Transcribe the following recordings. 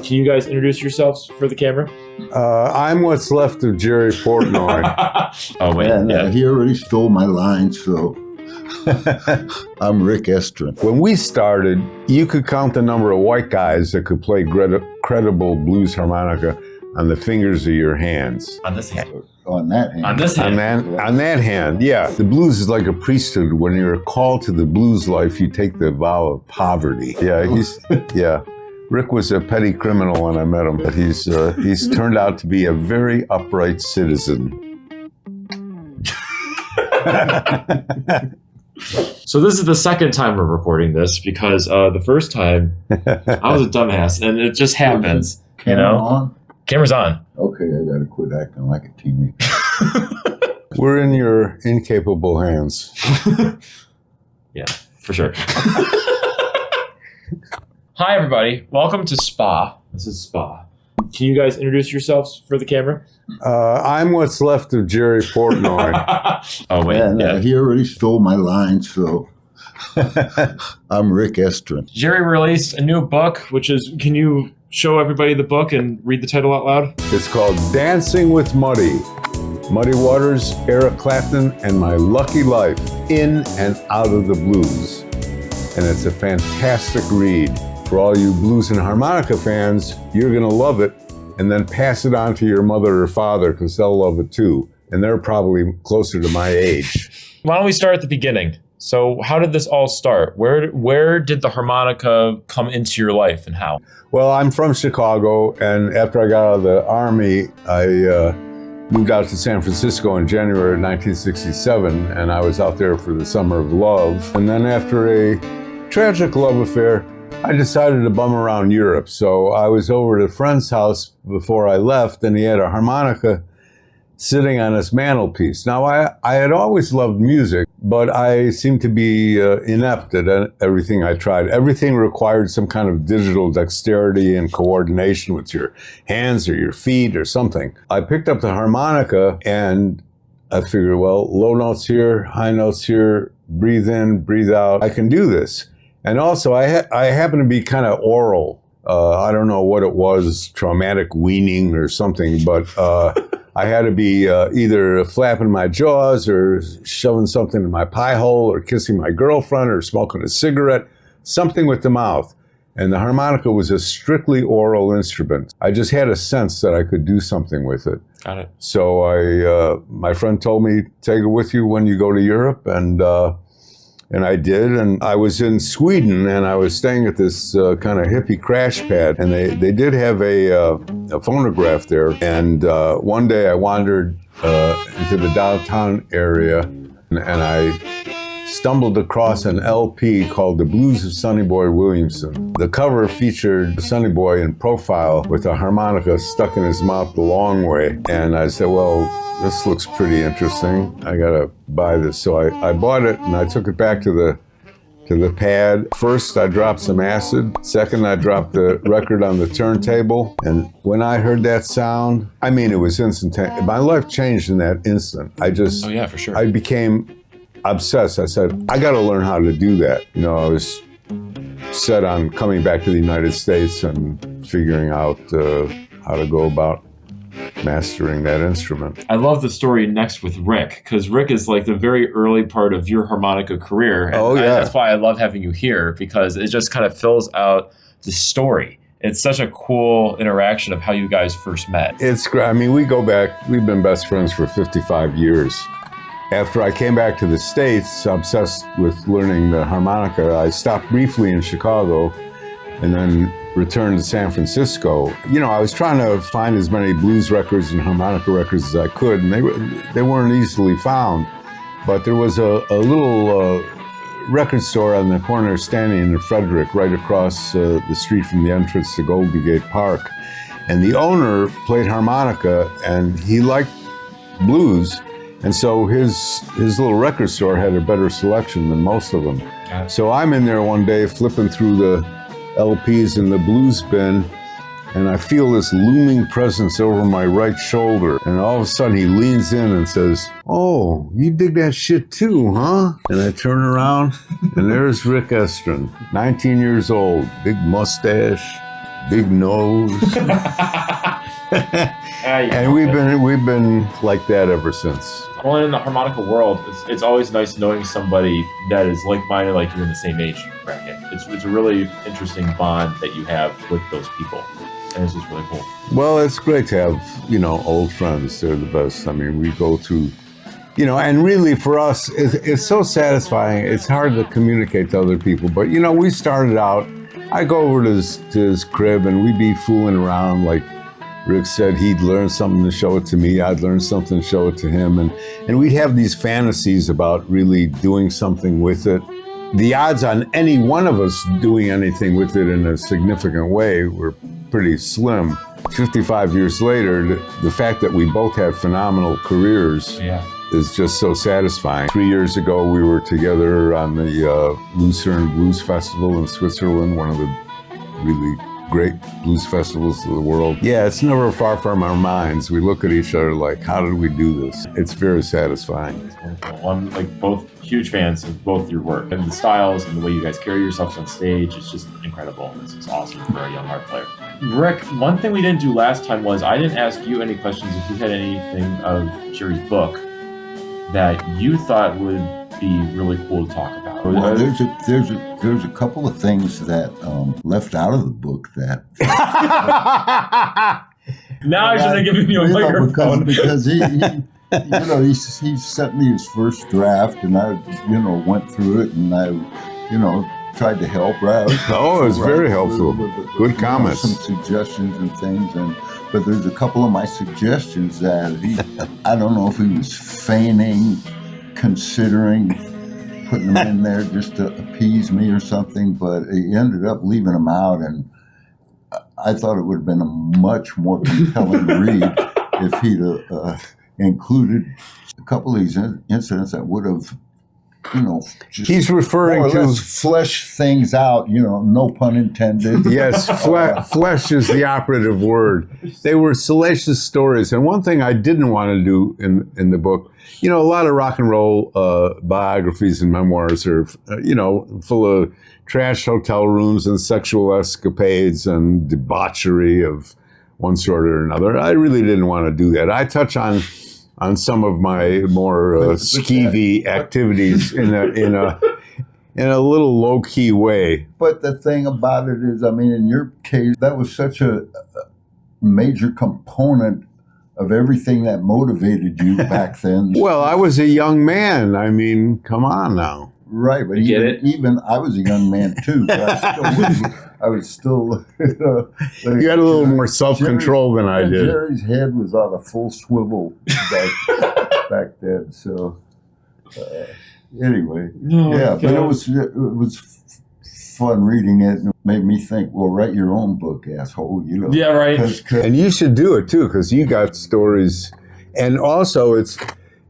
Can you guys introduce yourselves for the camera? I'm what's left of Jerry Portnoy. Oh, wait. And yeah. he already stole my line, so I'm Rick Estrin. When we started, you could count the number of white guys that could play credible blues harmonica on the fingers of your hands. On this hand. On that hand. On this hand. On that hand, yeah. The blues is like a priesthood. When you're called to the blues life, you take the vow of poverty. Yeah, Rick was a petty criminal when I met him, but he's turned out to be a very upright citizen. So this is the second time we're recording this because the first time I was a dumbass and it just happens. Camera on? Camera's on. Okay, I gotta quit acting like a teenager. We're in your incapable hands. Yeah, for sure. Hi, everybody. Welcome to Spa. This is Spa. Can you guys introduce yourselves for the camera? I'm what's left of Jerry Portnoy. Oh, wait. And yeah. he already stole my line, so I'm Rick Estrin. Jerry released a new book, which is, can you show everybody the book and read the title out loud? It's called Dancing with Muddy. Muddy Waters, Eric Clapton, and My Lucky Life, In and Out of the Blues. And it's a fantastic read. For all you blues and harmonica fans, you're gonna love it, and then pass it on to your mother or father, because they'll love it too. And they're probably closer to my age. Why don't we start at the beginning? So how did this all start? Where did the harmonica come into your life and how? Well, I'm from Chicago, and after I got out of the Army, I moved out to San Francisco in January of 1967, and I was out there for the Summer of Love. And then after a tragic love affair, I decided to bum around Europe. So I was over at a friend's house before I left, and he had a harmonica sitting on his mantelpiece. Now, I had always loved music, but I seemed to be inept at everything I tried. Everything required some kind of digital dexterity and coordination with your hands or your feet or something. I picked up the harmonica and I figured, well, low notes here, high notes here, breathe in, breathe out. I can do this. And also, I happen to be kind of oral. I don't know what it was, traumatic weaning or something, but I had to be either flapping my jaws or shoving something in my pie hole or kissing my girlfriend or smoking a cigarette, something with the mouth. And the harmonica was a strictly oral instrument. I just had a sense that I could do something with it. Got it. So my friend told me, take it with you when you go to Europe, and I did, and I was in Sweden, and I was staying at this kind of hippie crash pad, and they did have a phonograph there. And one day I wandered into the downtown area, and I stumbled across an LP called The Blues of Sonny Boy Williamson. The cover featured Sonny Boy in profile with a harmonica stuck in his mouth the long way. And I said, well, this looks pretty interesting. I gotta buy this. So I bought it and I took it back to the pad. First, I dropped some acid. Second, I dropped the record on the turntable. And when I heard that sound, I mean, it was instantaneous. My life changed in that instant. Oh yeah, for sure. I became obsessed. I said, I got to learn how to do that. You know, I was set on coming back to the United States and figuring out how to go about mastering that instrument. I love the story next with Rick, because Rick is like the very early part of your harmonica career. And oh, yeah. That's why I love having you here, because it just kind of fills out the story. It's such a cool interaction of how you guys first met. It's great. I mean, we go back, we've been best friends for 55 years. After I came back to the States, obsessed with learning the harmonica, I stopped briefly in Chicago and then returned to San Francisco. You know, I was trying to find as many blues records and harmonica records as I could, and they weren't easily found. But there was a little record store on the corner of Stanley and Frederick, right across the street from the entrance to Golden Gate Park. And the owner played harmonica, and he liked blues. And so his little record store had a better selection than most of them. So I'm in there one day flipping through the LPs in the blues bin, and I feel this looming presence over my right shoulder. And all of a sudden he leans in and says, "Oh, you dig that shit too, huh?" And I turn around, and there's Rick Estrin, 19 years old, big mustache, big nose. And we've been like that ever since. Well, in the harmonica world, it's always nice knowing somebody that is like-minded, like you're in the same age bracket. It's a really interesting bond that you have with those people, and it's just really cool. Well, it's great to have, old friends. They're the best. I mean, we go to, and really for us, it's so satisfying. It's hard to communicate to other people, but we started out, I go over to his crib and we'd be fooling around. Like Rick said, he'd learn something to show it to me. I'd learn something to show it to him. And we'd have these fantasies about really doing something with it. The odds on any one of us doing anything with it in a significant way were pretty slim. 55 years later, the fact that we both have phenomenal careers is just so satisfying. 3 years ago, we were together on the Lucerne Blues Festival in Switzerland, one of the really great blues festivals of the world. Yeah, it's never far from our minds. We look at each other like, how did we do this? It's very satisfying. It's wonderful. Well, I'm like both huge fans of both your work and the styles and the way you guys carry yourselves on stage. It's just incredible. It's awesome for a young harp player. Rick, one thing we didn't do last time was I didn't ask you any questions if you had anything of Jerry's book that you thought would be really cool to talk about. Well, there's a couple of things that left out of the book that. Now I should have given you a microphone because he sent me his first draft, and I went through it, and I tried to help. Right? It was very helpful. Good comments. Some suggestions and things, but there's a couple of my suggestions that I don't know if he was feigning, considering putting them in there just to appease me or something, but he ended up leaving them out, and I thought it would have been a much more compelling read if he'd included a couple of these incidents that would have, just he's referring more or to less flesh things out, no pun intended. Yes, flesh is the operative word. They were salacious stories, and one thing I didn't want to do in the book, a lot of rock and roll biographies and memoirs are, full of trash hotel rooms and sexual escapades and debauchery of one sort or another. I really didn't want to do that. I touch on some of my more skeevy activities in a little low-key way. But the thing about it is, in your case, that was such a major component of everything that motivated you back then. Well, I was a young man. Come on now. Right, but even I was a young man too. But I was still. You had a little more self-control than I did. Jerry's head was on a full swivel back then. So anyway, but it was fun reading it. It made me think, well, write your own book, asshole. Yeah, right. And you should do it too, because you got stories, and also it's.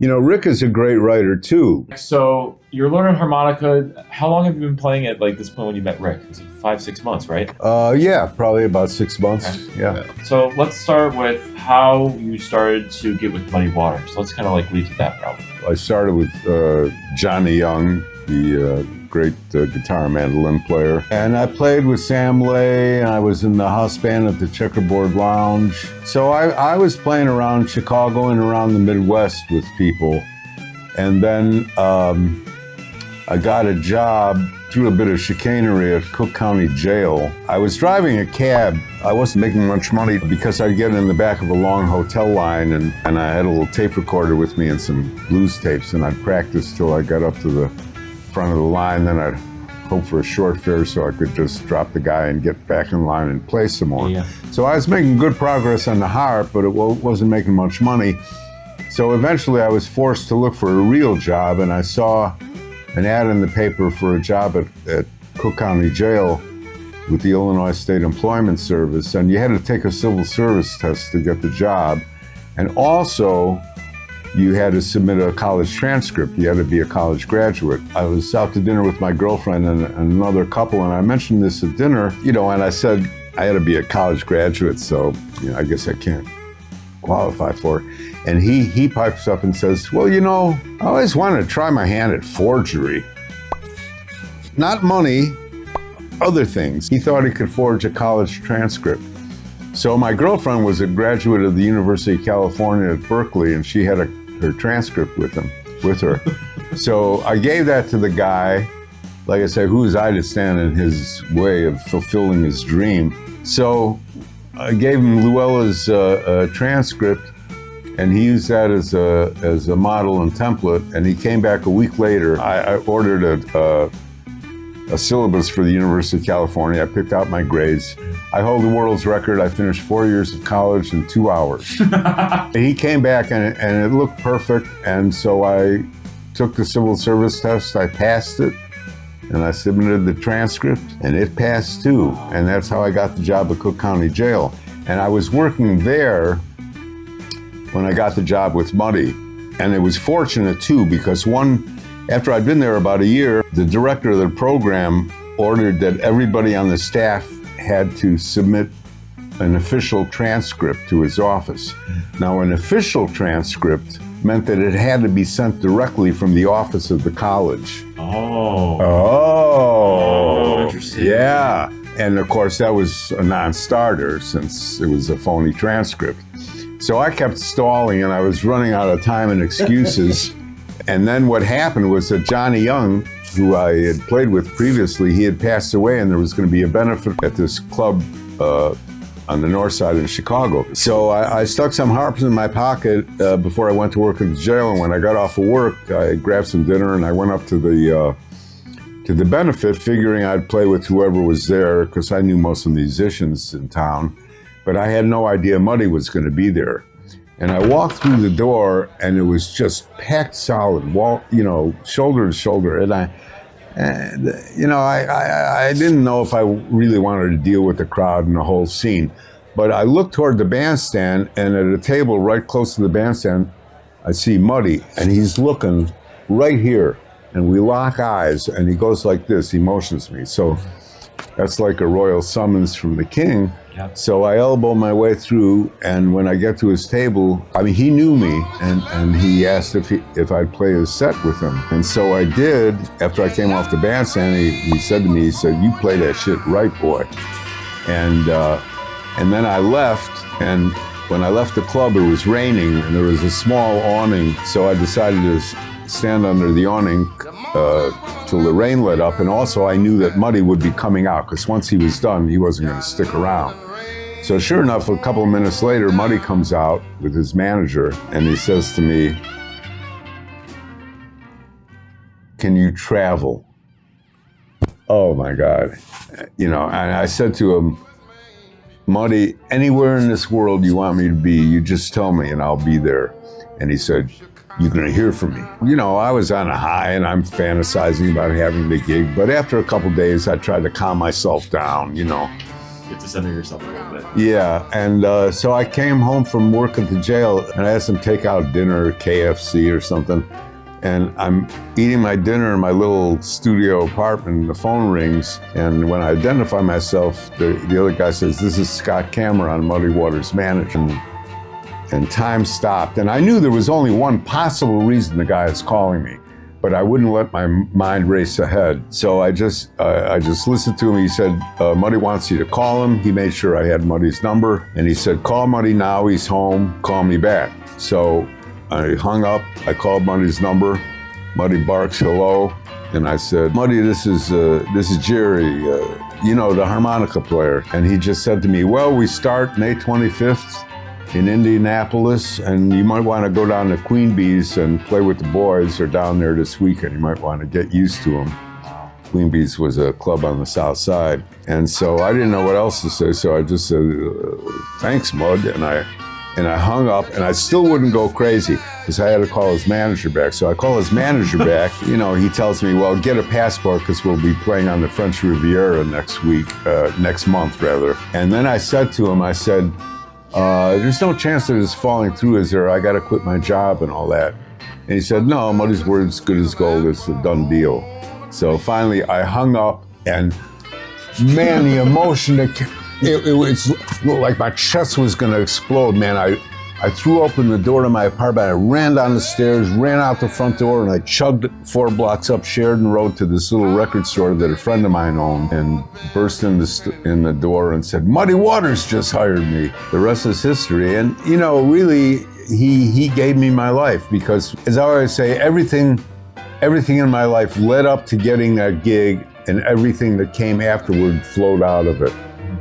Rick is a great writer too. So you're learning harmonica. How long have you been playing it? Like this point when you met Rick, was it 5-6 months, right? Yeah, probably about 6 months. Okay. Yeah. So let's start with how you started to get with Muddy Waters. Let's kind of lead to that problem. I started with Johnny Young, the great guitar and mandolin player. And I played with Sam Lay, and I was in the house band at the Checkerboard Lounge. So I was playing around Chicago and around the Midwest with people. And then I got a job through a bit of chicanery at Cook County Jail. I was driving a cab. I wasn't making much money because I'd get in the back of a long hotel line, and I had a little tape recorder with me and some blues tapes, and I'd practice till I got up to the front of the line. Then I'd hope for a short fare so I could just drop the guy and get back in line and play some more. Yeah. So I was making good progress on the harp, but it wasn't making much money. So eventually I was forced to look for a real job, and I saw an ad in the paper for a job at Cook County Jail with the Illinois State Employment Service, and you had to take a civil service test to get the job. And also, you had to submit a college transcript. You had to be a college graduate. I was out to dinner with my girlfriend and another couple, and I mentioned this at dinner, and I said I had to be a college graduate, so I guess I can't qualify for it. And he pipes up and says, well, I always wanted to try my hand at forgery. Not money, other things. He thought he could forge a college transcript. So my girlfriend was a graduate of the University of California at Berkeley, and she had her transcript with her. So I gave that to the guy. Like I said, who was I to stand in his way of fulfilling his dream? So I gave him Luella's transcript, and he used that as a model and template. And he came back a week later. I ordered a syllabus for the University of California. I picked out my grades. I hold the world's record. I finished 4 years of college in 2 hours. And he came back and it looked perfect. And so I took the civil service test. I passed it. And I submitted the transcript, and it passed too. And that's how I got the job at Cook County Jail. And I was working there when I got the job with Muddy. And it was fortunate too, because after I'd been there about a year, the director of the program ordered that everybody on the staff had to submit an official transcript to his office. Now, an official transcript meant that it had to be sent directly from the office of the college. Oh, interesting. Yeah. And of course, that was a non-starter since it was a phony transcript. So I kept stalling, and I was running out of time and excuses. And then what happened was that Johnny Young, who I had played with previously, he had passed away, and there was going to be a benefit at this club on the north side in Chicago. So I stuck some harps in my pocket before I went to work at the jail, and when I got off of work, I grabbed some dinner and I went up to the benefit, figuring I'd play with whoever was there, because I knew most of the musicians in town, but I had no idea Muddy was going to be there. And I walked through the door, and it was just packed solid, wall, shoulder to shoulder, and I didn't know if I really wanted to deal with the crowd and the whole scene. But I looked toward the bandstand, and at a table right close to the bandstand, I see Muddy, and he's looking right here. And we lock eyes, and he goes like this, he motions me. So that's like a royal summons from the king. Yeah. So I elbow my way through, and when I get to his table, he knew me, and he asked if I'd play his set with him. And so I did. After I came off the bandstand, he said to me, he said, "You play that shit right, boy." And then I left, and when I left the club, it was raining, and there was a small awning, so I decided to stand under the awning till the rain let up. And also I knew that Muddy would be coming out, because once he was done, he wasn't going to stick around. So sure enough, a couple of minutes later, Muddy comes out with his manager, and he says to me, "Can you travel?" Oh my God. And I said to him, "Muddy, anywhere in this world you want me to be, you just tell me and I'll be there." And he said, "You're going to hear from me." I was on a high, and I'm fantasizing about having the gig. But after a couple days, I tried to calm myself down, You have to center yourself a little bit. Yeah, and so I came home from work at the jail, and I had some takeout dinner, KFC or something. And I'm eating my dinner in my little studio apartment, and the phone rings. And when I identify myself, the other guy says, "This is Scott Cameron, Muddy Waters' manager." And time stopped. And I knew there was only one possible reason the guy is calling me, but I wouldn't let my mind race ahead. So I just listened to him. He said, "Muddy wants you to call him." He made sure I had Muddy's number, and he said, "Call Muddy now, he's home, call me back." So I hung up, I called Muddy's number. Muddy barks hello, and I said, "Muddy, this is Jerry, the harmonica player." And he just said to me, "Well, we start May 25th. In Indianapolis, and you might want to go down to Queen Bee's and play with the boys. They're down there this weekend. You might want to get used to them." Queen Bee's was a club on the south side. And so I didn't know what else to say, so I just said, "Thanks, Mud," and I hung up, and I still wouldn't go crazy because I had to call his manager back. So I call his manager back. He tells me, "Well, get a passport because we'll be playing on the French Riviera next month. And then I said to him, I said, "There's no chance that it's falling through, is there? I got to quit my job and all that." And he said, "No, Muddy's word's good as gold. It's a done deal." So finally, I hung up, and man, the emotion, it was like my chest was going to explode, man. I threw open the door to my apartment. I ran down the stairs, ran out the front door, and I chugged 4 blocks up Sheridan Road to this little record store that a friend of mine owned, and burst in the door and said, "Muddy Waters just hired me." The rest is history. And, you know, really, he gave me my life, because, as I always say, everything in my life led up to getting that gig, and everything that came afterward flowed out of it.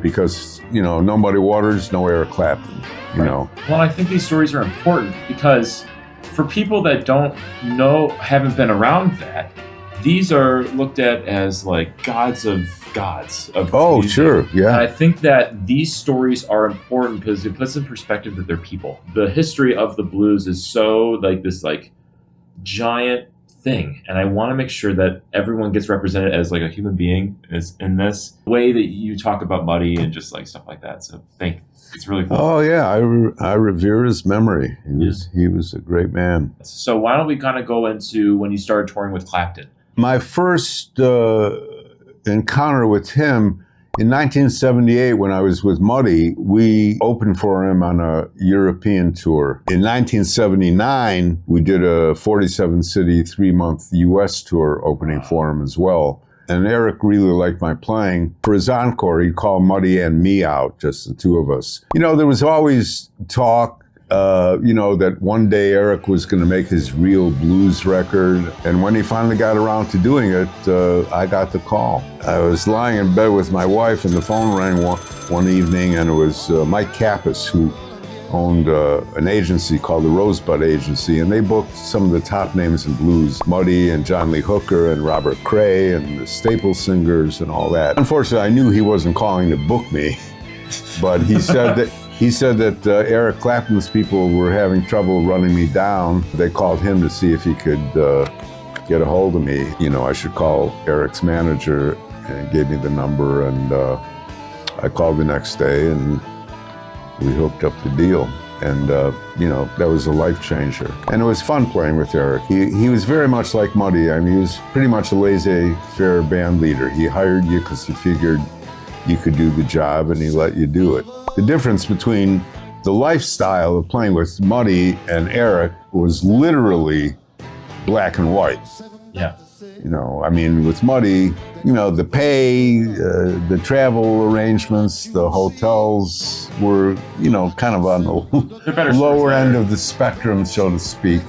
Because, you know, no Muddy Waters, no Eric Clapton, you know. Well, I think these stories are important because for people that don't know, haven't been around that, these are looked at as like gods of Oh, music. sure, yeah. And I think that these stories are important because it puts in perspective that they're people. The history of the blues is so like this like giant thing, and I want to make sure that everyone gets represented as like a human being is in this way that you talk about Muddy and just like stuff like that. So it's really cool. Oh yeah, I revere his memory. He was a great man. So why don't we kind of go into when you started touring with Clapton? My first encounter with him in 1978, when I was with Muddy, we opened for him on a European tour. In 1979, we did a 47-city, 3-month U.S. tour opening for him as well. And Eric really liked my playing. For his encore, he'd call Muddy and me out, just the two of us. You know, there was always talk, you know, that one day Eric was going to make his real blues record. And when he finally got around to doing it, I got the call. I was lying in bed with my wife, and the phone rang one evening, and it was Mike Kappas, who owned an agency called the Rosebud Agency, and they booked some of the top names in blues, Muddy and John Lee Hooker and Robert Cray and the Staple Singers and all that. Unfortunately, I knew he wasn't calling to book me, but he said that Eric Clapton's people were having trouble running me down. They called him to see if he could get a hold of me. You know, I should call Eric's manager, and gave me the number, and I called the next day, and we hooked up the deal. And, you know, that was a life changer. And it was fun playing with Eric. He was very much like Muddy. I mean, he was pretty much a laissez-faire band leader. He hired you because he figured you could do the job, and he let you do it. The difference between the lifestyle of playing with Muddy and Eric was literally black and white. Yeah. You know, I mean, with Muddy, you know, the pay, the travel arrangements, the hotels were, you know, kind of on the lower end of the spectrum, so to speak.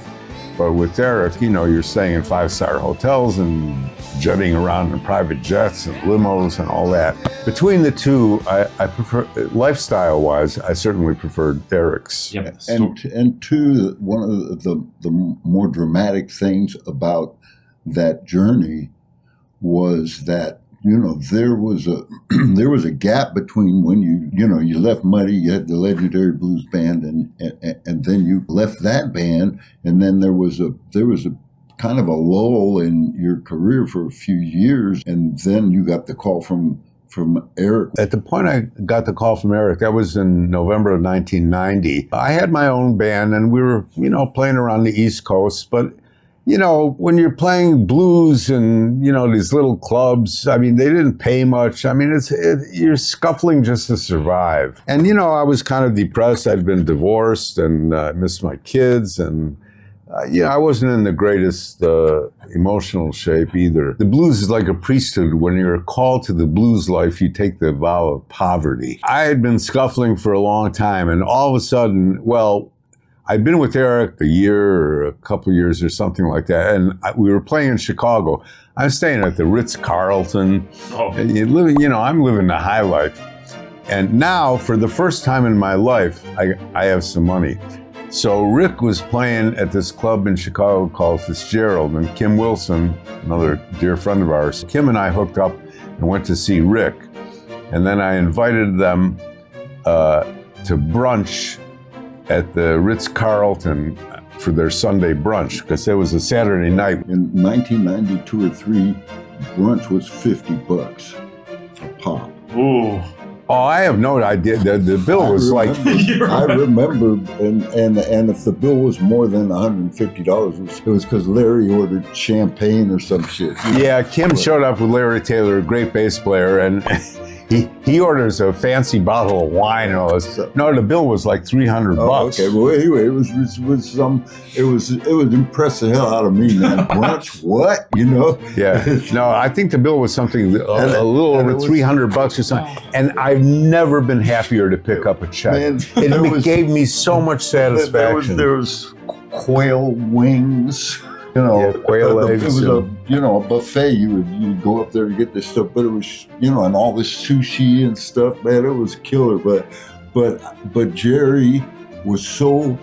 But with Eric, you know, you're staying in 5-star hotels and jetting around in private jets and limos and all that. Between the two, I prefer, lifestyle-wise, I certainly preferred Eric's. Yep. And two, one of the more dramatic things about that journey was that, you know, there was a gap between when you left Muddy, you had the legendary blues band, and then you left that band, and then there was a kind of a lull in your career for a few years, and then you got the call from Eric. At the point I got the call from Eric, that was in November of 1990. I had my own band, and we were, you know, playing around the East Coast, but you know, when you're playing blues and, you know, these little clubs, I mean, they didn't pay much. I mean, you're scuffling just to survive. And, you know, I was kind of depressed. I'd been divorced, and I missed my kids. And, you know, I wasn't in the greatest emotional shape either. The blues is like a priesthood. When you're called to the blues life, you take the vow of poverty. I had been scuffling for a long time, and all of a sudden, well, I'd been with Eric a year or a couple of years or something like that, and we were playing in Chicago. I'm staying at the Ritz-Carlton. Oh. And you know, I'm living the high life. And now, for the first time in my life, I have some money. So Rick was playing at this club in Chicago called Fitzgerald, and Kim Wilson, another dear friend of ours, Kim and I hooked up and went to see Rick. And then I invited them to brunch at the Ritz-Carlton for their Sunday brunch, because it was a Saturday night. In 1992 or 3, brunch was $50 a pop. Ooh. Oh, I have no idea. The bill was I remember, and if the bill was more than $150, it was because Larry ordered champagne or some shit. Yeah, Kim showed up with Larry Taylor, a great bass player, and he orders a fancy bottle of wine and all this. No, the bill was like $300. Okay, well, anyway, it was impressed the hell out of me, man. Brunch, what? You know? Yeah. No, I think the bill was something a little over $300 or something. And I've never been happier to pick up a check. Man, it gave me so much satisfaction. There was quail wings. You know, yeah, quail eggs. It was a buffet. You'd go up there and get this stuff, but it was and all this sushi and stuff. Man, it was killer. But Jerry was so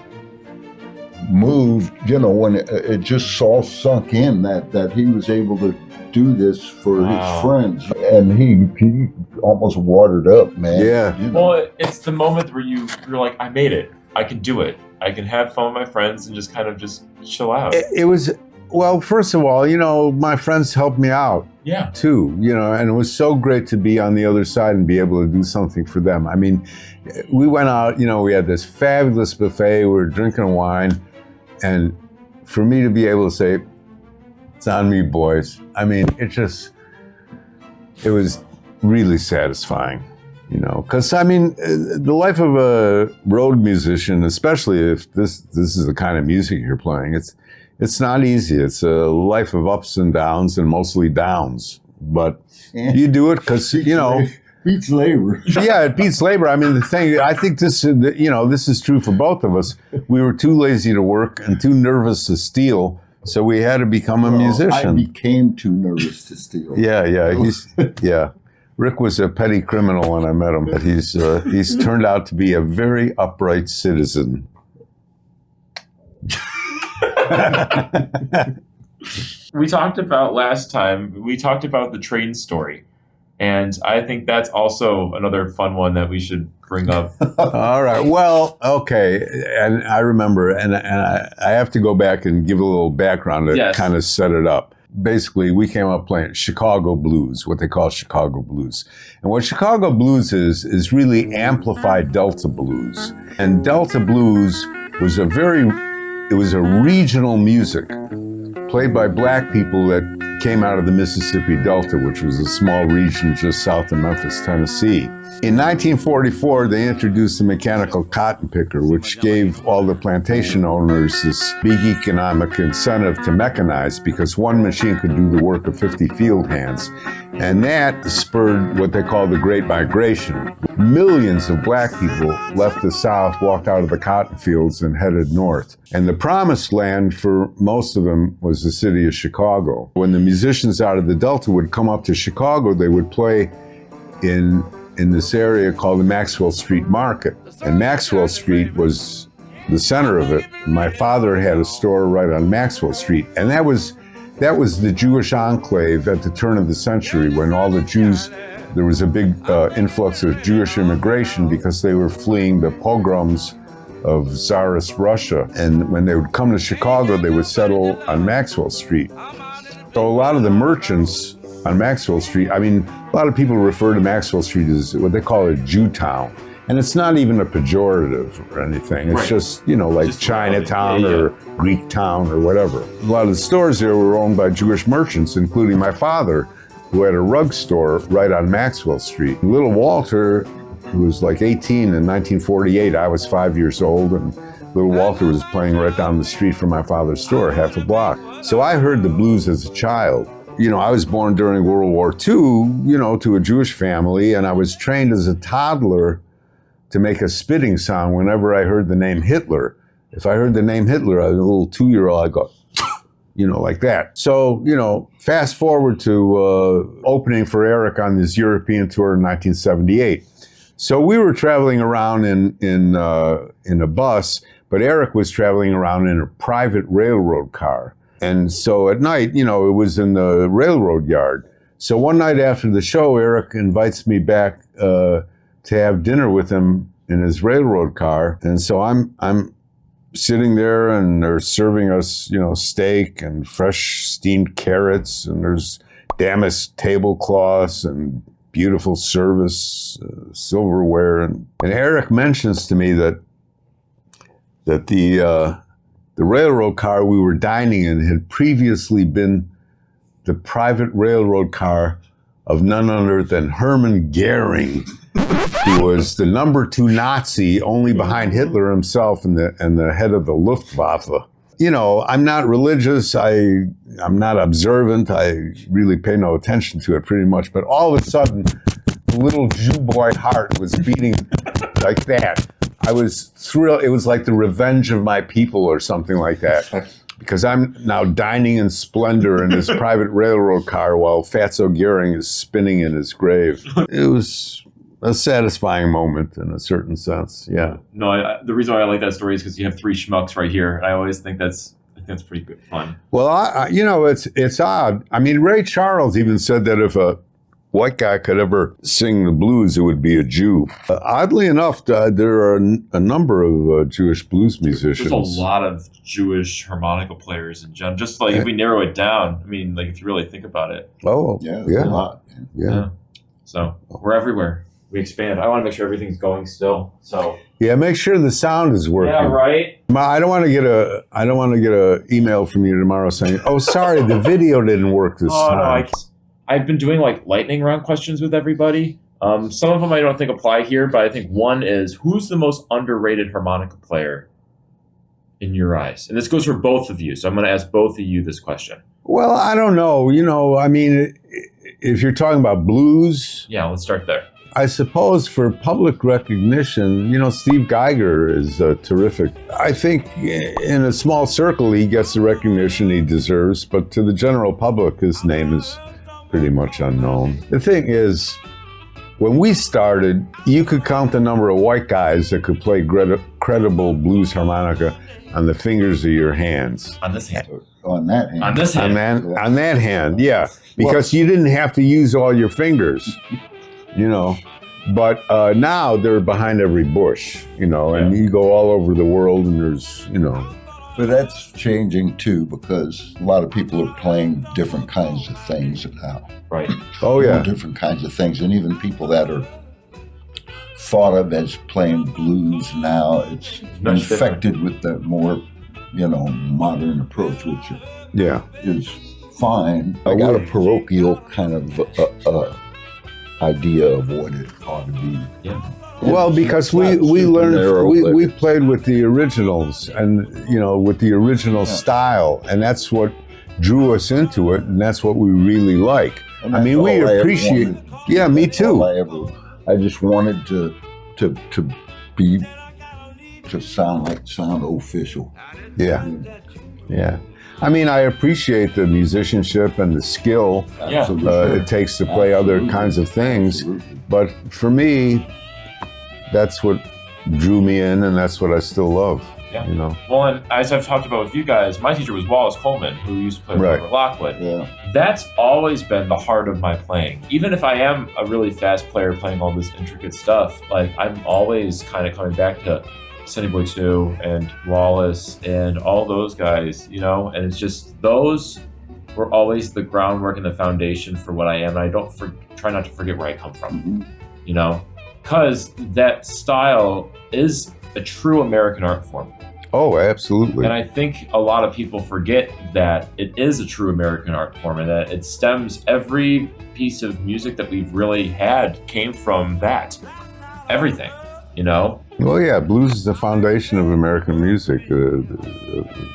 moved, when it just all sunk in that he was able to do this for his friends, and he almost watered up, man. Yeah. Well, it's the moment where you're like, I made it. I can do it. I can have fun with my friends and just kind of just chill out. It was, well, first of all, my friends helped me out. Yeah. Too, and it was so great to be on the other side and be able to do something for them. I mean, we went out, we had this fabulous buffet, we were drinking wine, and for me to be able to say, it's on me, boys. I mean, it was really satisfying. Because the life of a road musician, especially if this is the kind of music you're playing, it's not easy. It's a life of ups and downs, and mostly downs. But you do it because beats labor. Yeah, it beats labor. I mean, I think this is true for both of us. We were too lazy to work and too nervous to steal, so we had to become a musician. I became too nervous to steal. Yeah. Rick was a petty criminal when I met him, but he's turned out to be a very upright citizen. We talked about the train story, and I think that's also another fun one that we should bring up. All right. Well, okay. And I remember, and I have to go back and give a little background to kind of set it up. Basically, we came up playing Chicago blues, what they call Chicago blues. And what Chicago blues is really amplified Delta blues. And Delta blues was a regional music played by black people that came out of the Mississippi Delta, which was a small region just south of Memphis, Tennessee. In 1944, they introduced the mechanical cotton picker, which gave all the plantation owners this big economic incentive to mechanize because one machine could do the work of 50 field hands. And that spurred what they call the Great Migration. Millions of black people left the South, walked out of the cotton fields, and headed north. And the promised land for most of them was the city of Chicago. When the musicians out of the Delta would come up to Chicago, they would play in this area called the Maxwell Street Market. And Maxwell Street was the center of it. My father had a store right on Maxwell Street, and that was the Jewish enclave at the turn of the century when all the Jews, there was a big influx of Jewish immigration because they were fleeing the pogroms of Tsarist Russia. And when they would come to Chicago, they would settle on Maxwell Street. So a lot of the merchants on Maxwell Street, a lot of people refer to Maxwell Street as what they call a Jew town. And it's not even a pejorative or anything. It's just, like just Chinatown or Greek town or whatever. A lot of the stores there were owned by Jewish merchants, including my father, who had a rug store right on Maxwell Street. Little Walter, who was like 18 in 1948, I was 5 years old, and little Walter was playing right down the street from my father's store, half a block. So I heard the blues as a child. I was born during World War II, to a Jewish family, and I was trained as a toddler to make a spitting sound whenever I heard the name Hitler. If I heard the name Hitler, as a little 2-year-old, I'd go, like that. So, fast forward to opening for Eric on this European tour in 1978. So we were traveling around in a bus, but Eric was traveling around in a private railroad car. And so at night, it was in the railroad yard. So one night after the show, Eric invites me back to have dinner with him in his railroad car. And so I'm sitting there, and they're serving us, steak and fresh steamed carrots, and there's damask tablecloths and beautiful service, silverware. And Eric mentions to me that the railroad car we were dining in had previously been the private railroad car of none other than Hermann Goering, who was the #2 Nazi, only behind Hitler himself and the head of the Luftwaffe. You know, I'm not religious. I'm not observant. I really pay no attention to it pretty much. But all of a sudden, the little Jew boy heart was beating like that. I was thrilled. It was like the revenge of my people or something like that. Because I'm now dining in splendor in his private railroad car while Fatso Goering is spinning in his grave. It was a satisfying moment in a certain sense, yeah. No, the reason why I like that story is because you have 3 schmucks right here, and I always think that's pretty good fun. Well, I you know, it's odd. I mean, Ray Charles even said that if a white guy could ever sing the blues, it would be a Jew. Oddly enough, there are a number of Jewish blues musicians. There's a lot of Jewish harmonica players in general. Just like if we narrow it down, I mean, like if you really think about it. Oh, Yeah, yeah. a lot. Yeah. So we're everywhere. We expand. I want to make sure everything's going still. So Yeah, make sure the sound is working. yeah, right. I don't want to get a email from you tomorrow saying, "Oh, sorry, the video didn't work this Oh time." no, I've been doing like lightning round questions with everybody. Some of them I don't think apply here, but I think one is, who's the most underrated harmonica player in your eyes? And this goes for both of you, so I'm going to ask both of you this question. Well, I don't know. You know, I mean, if you're talking about blues, Yeah, let's start there. I suppose for public recognition, you know, Steve Geiger is terrific. I think in a small circle, he gets the recognition he deserves, but to the general public, his name is pretty much unknown. The thing is, when we started, you could count the number of white guys that could play credible blues harmonica on the fingers of your hands. On this hand. On that hand. On this hand. On that hand, yeah. Because you didn't have to use all your fingers, you know. But now they're behind every bush, you know, and you go all over the world and there's, you know. But that's changing too, because a lot of people are playing different kinds of things now. Right. Oh, yeah. Different kinds of things. And even people that are thought of as playing blues now, it's Much infected with that more, you know, modern approach, which Yeah. is fine. I got a parochial kind of idea of what it ought to be. Yeah. Well, because we learned, we played with the originals and, you know, with the original style, and that's what drew us into it, and that's what we really like. And I mean, we appreciate, yeah, me too. I just wanted to sound official. Yeah, yeah. I mean, I appreciate the musicianship and the skill it takes to play other kinds of things, but for me, that's what drew me in, and that's what I still love. Yeah. You know. Well, and as I've talked about with you guys, my teacher was Wallace Coleman, who used to play with Robert Lockwood. Yeah. That's always been the heart of my playing. Even if I am a really fast player playing all this intricate stuff, like I'm always kind of coming back to Sonny Boy 2 and Wallace and all those guys, you know, and it's just those were always the groundwork and the foundation for what I am. And I don't try not to forget where I come from, you know, because that style is a true American art form. Oh, absolutely. And I think a lot of people forget that it is a true American art form and that it stems, every piece of music that we've really had came from that. Everything, you know? Well, yeah, blues is the foundation of American music,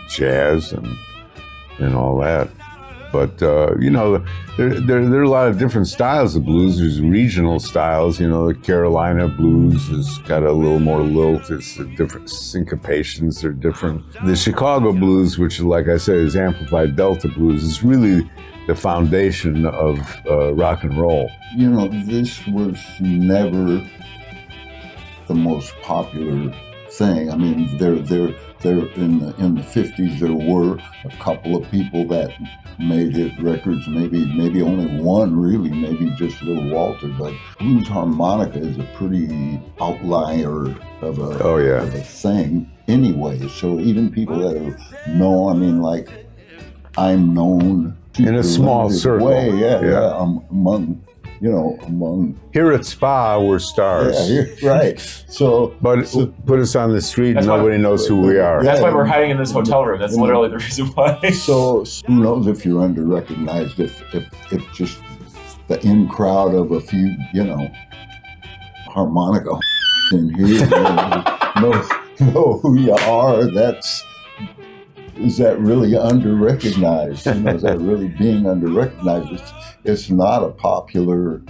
jazz and all that. But, you know, there are a lot of different styles of blues. There's regional styles, you know, the Carolina blues has got a little more lilt. It's different syncopations, they're different. The Chicago blues, which, like I said, is amplified Delta blues, is really the foundation of rock and roll. You know, this was never the most popular thing. I mean, there in the 50s there were a couple of people that made hit records, maybe only one really, maybe just Little Walter, but blues harmonica is a pretty outlier of a thing anyway. So even people that are known, I mean, like I'm known in a small circle. Among here at Spa, we're stars. Yeah, right. So, put us on the street and nobody knows who we are. That's why we're hiding in this hotel room. That's literally the reason why. So who knows if you're under-recognized, if just the in crowd of a few, harmonica in here, know who you are. Is that really under-recognized? Is that really being under-recognized? It's not a popular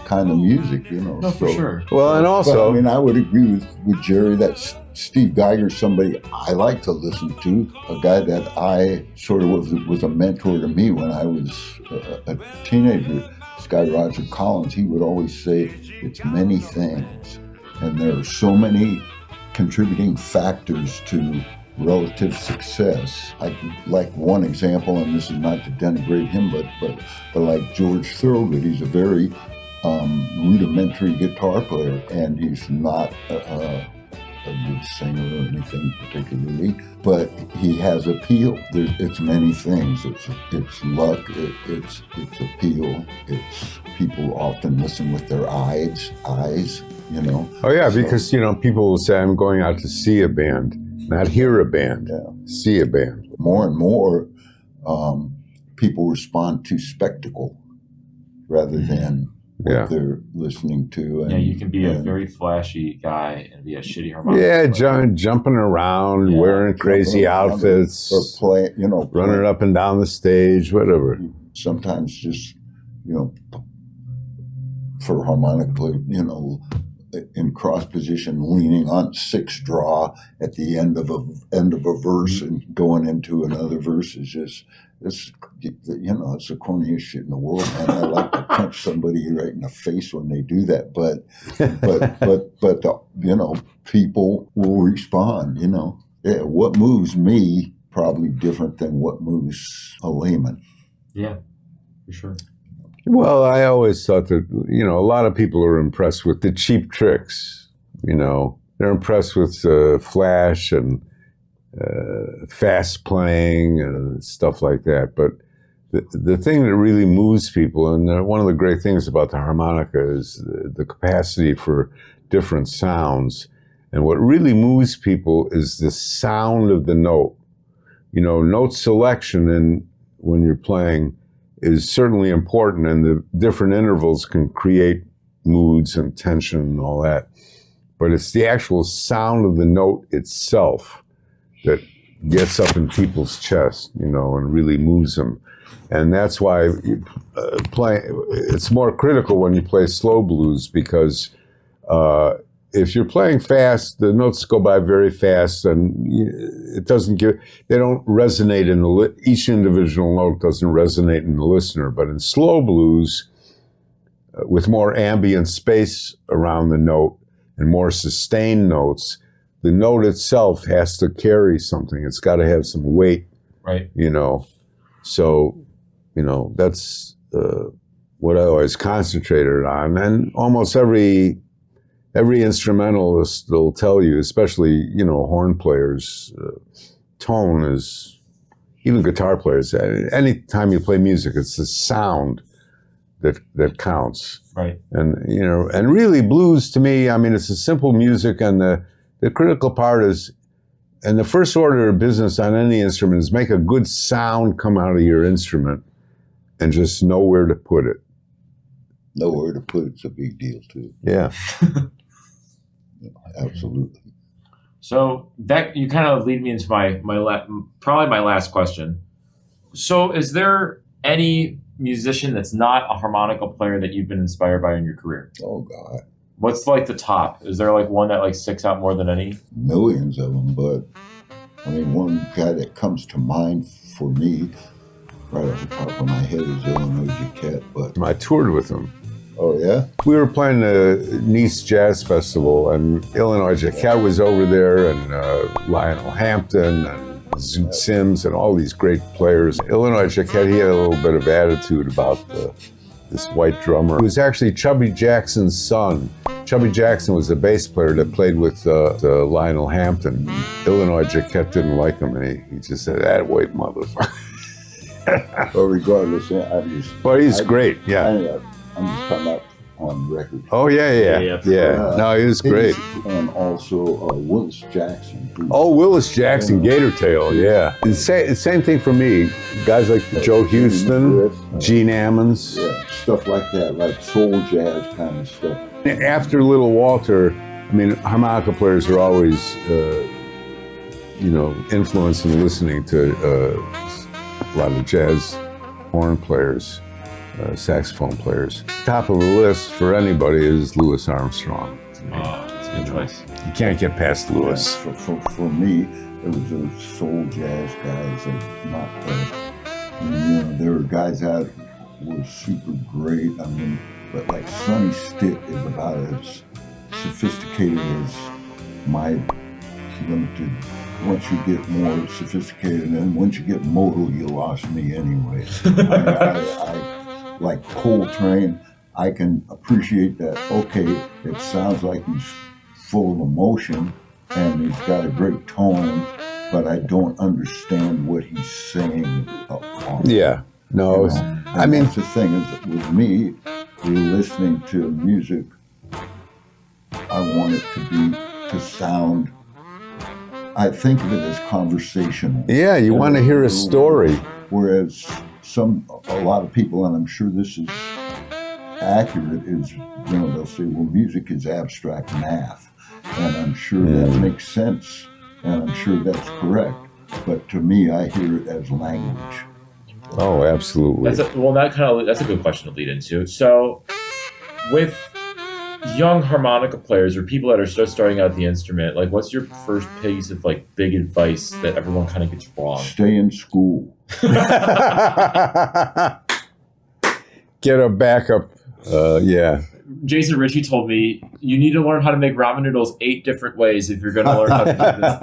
kind of music, No, for sure. Well, and also, but, I would agree with Jerry that Steve Geiger's somebody I like to listen to, a guy that I sort of was a mentor to me when I was a teenager. This guy, Roger Collins, he would always say, it's many things. And there are so many contributing factors to relative success. Like one example, and this is not to denigrate him, but like George Thorogood, he's a very rudimentary guitar player, and he's not a good singer or anything particularly, but he has appeal. It's many things. It's luck. It's appeal. It's people often listen with their eyes. Oh yeah, because people will say, I'm going out to see a band, not hear a band. See a band. More and more, people respond to spectacle rather than what they're listening to. And, you can be a very flashy guy and be a shitty harmonica. Yeah, jumping around, wearing crazy outfits, or running up and down the stage, whatever. Sometimes just, for harmonica player, in cross position, leaning on sixth draw at the end of a verse and going into another verse is just, it's the corniest shit in the world, man. I like to punch somebody right in the face when they do that, but people will respond. What moves me probably different than what moves a layman. Yeah, for sure. Well, I always thought that, a lot of people are impressed with the cheap tricks. They're impressed with flash and fast playing and stuff like that. But the thing that really moves people, and one of the great things about the harmonica is the capacity for different sounds. And what really moves people is the sound of the note. Note selection when you're playing is certainly important, and the different intervals can create moods and tension and all that. But it's the actual sound of the note itself that gets up in people's chest, and really moves them. And that's why it's more critical when you play slow blues, because if you're playing fast, the notes go by very fast, and they don't resonate each individual note doesn't resonate in the listener. But in slow blues, with more ambient space around the note and more sustained notes, the note itself has to carry something. It's got to have some weight, right? So, that's what I always concentrated on. And almost every instrumentalist will tell you, especially, horn players, tone is, even guitar players, any time you play music, it's the sound that counts. Right. And, and really blues to me, it's a simple music, and the critical part is, and the first order of business on any instrument is make a good sound come out of your instrument and just know where to put it. Know where to put it's a big deal too. Yeah. Absolutely. So that you kind of lead me into probably my last question. So is there any musician that's not a harmonica player that you've been inspired by in your career? Oh God. What's the top? Is there one that sticks out more than any? Millions of them, but one guy that comes to mind for me right off the top of my head is Illinois Jacquet. But I toured with him. Oh yeah? We were playing the Nice Jazz Festival, and Illinois Jacquet was over there, and Lionel Hampton, and Zoot Sims, and all these great players. Illinois Jacquet, he had a little bit of attitude about this white drummer. It was actually Chubby Jackson's son. Chubby Jackson was the bass player that played with Lionel Hampton. Illinois Jacquet didn't like him, and he just said, "That white motherfucker." But regardless, But he's great, yeah. I'm just talking about on record. Oh yeah. No, he was great. And also Willis Jackson. Willis Jackson, Gator Tail, yeah. Same thing for me. Guys like Joe Houston, Gene Ammons. Yeah, stuff like that, like soul jazz kind of stuff. After Little Walter, I mean, harmonica players are always, influenced in listening to a lot of jazz horn players, saxophone players. Top of the list for anybody is Louis Armstrong. That's a good choice. You can't get past Louis. For me, it was those soul jazz guys that not there were guys that were super great. I mean, but like Sonny Stitt is about as sophisticated as my limited. Once you get more sophisticated, and once you get modal, you lost me anyway. I like Coltrane. I can appreciate that. Okay, it sounds like he's full of emotion and he's got a great tone, but I don't understand what he's saying. Yeah, no. I mean, that's the thing is, with me, listening to music, I want it to sound. I think of it as conversational. Yeah, you want to hear a story. Whereas a lot of people, and I'm sure this is accurate, is they'll say, well, music is abstract math, and I'm sure that makes sense, and I'm sure that's correct. But to me, I hear it as language. Oh, absolutely. That's a good question to lead into. So, with young harmonica players or people that are just starting out the instrument, like, what's your first piece of like big advice that everyone kind of gets wrong? Stay in school. Get a backup. Jason Ritchie told me you need to learn how to make ramen noodles 8 different ways if you're going to learn how to do this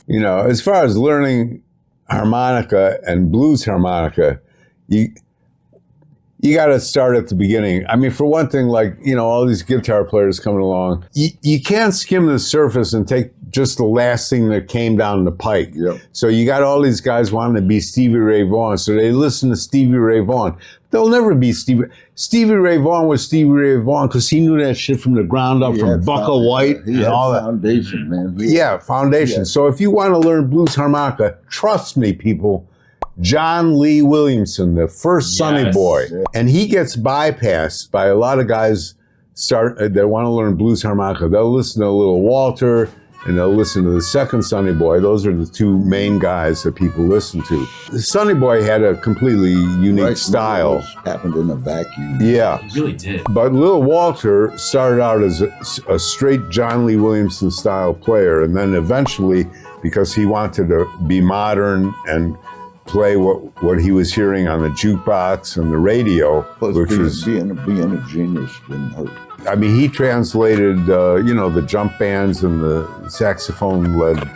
thing. As far as learning harmonica and blues harmonica, you got to start at the beginning. I mean, for one thing, like, all these guitar players coming along, you can't skim the surface and take just the last thing that came down the pike. Yep. So you got all these guys wanting to be Stevie Ray Vaughan, so they listen to Stevie Ray Vaughan. They'll never be Stevie. Stevie Ray Vaughan was Stevie Ray Vaughan because he knew that shit from the ground up, from Bucka White and all that. Foundation, man. Foundation. Yeah. So if you want to learn blues harmonica, trust me, people, John Lee Williamson, the first Sonny Boy, and he gets bypassed by a lot of guys that want to learn blues harmonica. They'll listen to Little Walter and they'll listen to the second Sonny Boy. Those are the two main guys that people listen to. The Sonny Boy had a completely unique style. Happened in a vacuum. Yeah. He really did. But Little Walter started out as a straight John Lee Williamson style player, and then eventually, because he wanted to be modern and play what he was hearing on the jukebox and the radio, which was being a genius didn't hurt. I mean, he translated the jump bands and the saxophone-led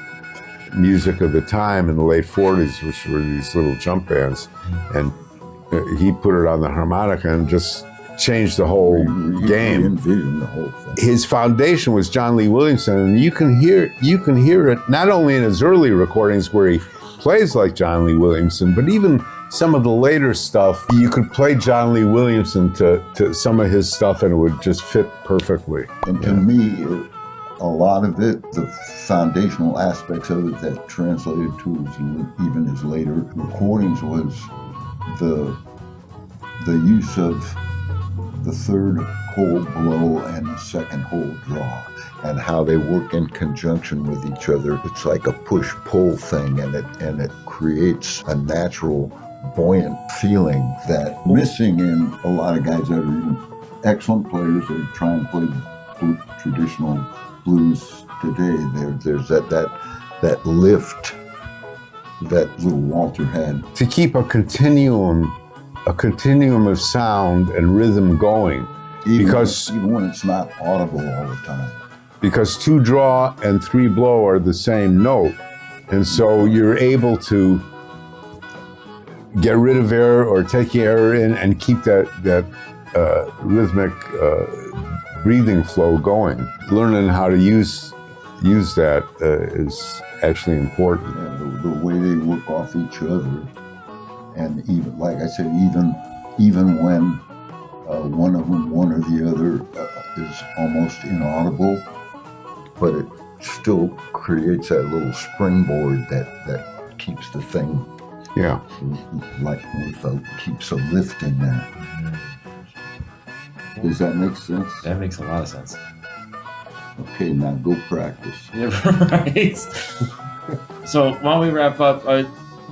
music of the time in the late 40s, which were these little jump bands, and he put it on the harmonica and just changed the whole game. Envisioned the whole thing. His foundation was John Lee Williamson, and you can hear it not only in his early recordings where he plays like John Lee Williamson, but even some of the later stuff, you could play John Lee Williamson to some of his stuff and it would just fit perfectly. And to me, a lot of it, the foundational aspects of it that translated to even his later recordings was the use of the third whole blow and the second whole draw, and how they work in conjunction with each other. It's like a push-pull thing, and it creates a natural, buoyant feeling that missing in a lot of guys that are even excellent players that are trying to play traditional blues today. There's that lift that Little Walter had. To keep a continuum of sound and rhythm going, even when it's not audible all the time. Because 2 draw and 3 blow are the same note, and so you're able to get rid of error or take error in and keep that rhythmic breathing flow going. Learning how to use that is actually important. Yeah, the way they work off each other, and even like I said, even when One of them, one or the other, is almost inaudible, but it still creates that little springboard that keeps the thing, Yeah. like keeps a lift in there. Does that make sense? That makes a lot of sense. Okay, now go practice. Yeah, right. So while we wrap up,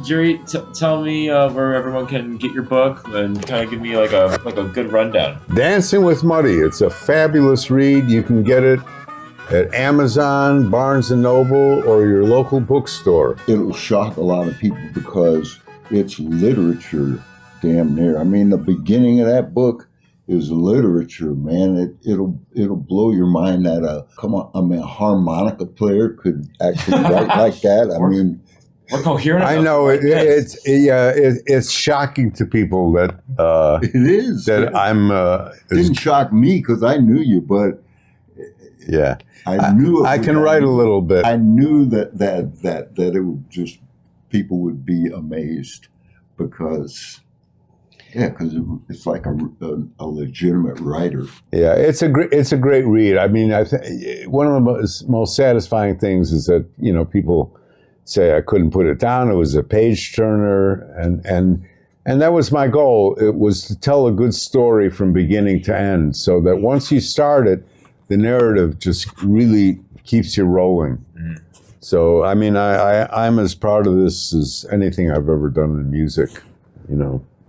Jerry, tell me where everyone can get your book and kind of give me like a good rundown. Dancing with Muddy. It's a fabulous read. You can get it at Amazon, Barnes & Noble, or your local bookstore. It'll shock a lot of people because it's literature, damn near. I mean, the beginning of that book is literature, man. It'll blow your mind that a harmonica player could actually write like that. I mean, we're coherent. I know it's shocking to people that it is that I'm. Didn't shock me because I knew you, but yeah, I knew I can write a little bit. I knew that it would just people would be amazed because. Yeah, because it's like a legitimate writer. Yeah, it's a great read. I mean, one of the most satisfying things is that people say I couldn't put it down. It was a page turner, and that was my goal. It was to tell a good story from beginning to end, so that once you start it, the narrative just really keeps you rolling. Mm. So, I mean, I'm as proud of this as anything I've ever done in music.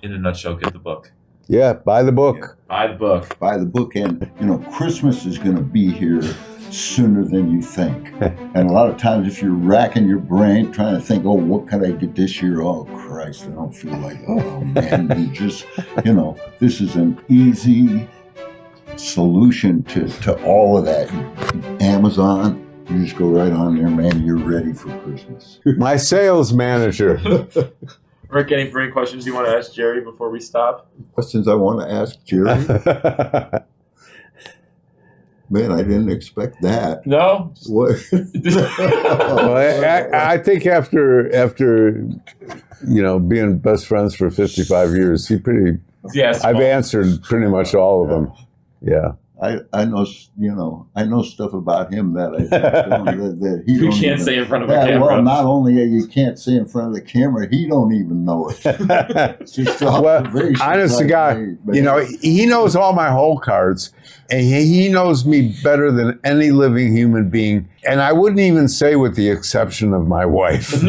In a nutshell, get the book. Yeah, buy the book. Yeah, buy the book. Buy the book, and Christmas is going to be here sooner than you think. And a lot of times, if you're racking your brain trying to think, oh, what can I get this year? Oh, Christ, I don't feel like. Oh man, you just this is an easy solution to all of that. Amazon. You just go right on there, man. You're ready for Christmas. My sales manager. Rick, any questions you want to ask Jerry before we stop? Questions I want to ask Jerry? Man, I didn't expect that. No? What? Well, I think after being best friends for 55 years, I've answered pretty much all of them. Yeah. I know stuff about him that that he you can't say in front of a camera. Well, not only you can't say in front of the camera, he don't even know it. It's just honest to God, he knows all my hole cards, and he knows me better than any living human being. And I wouldn't even say with the exception of my wife.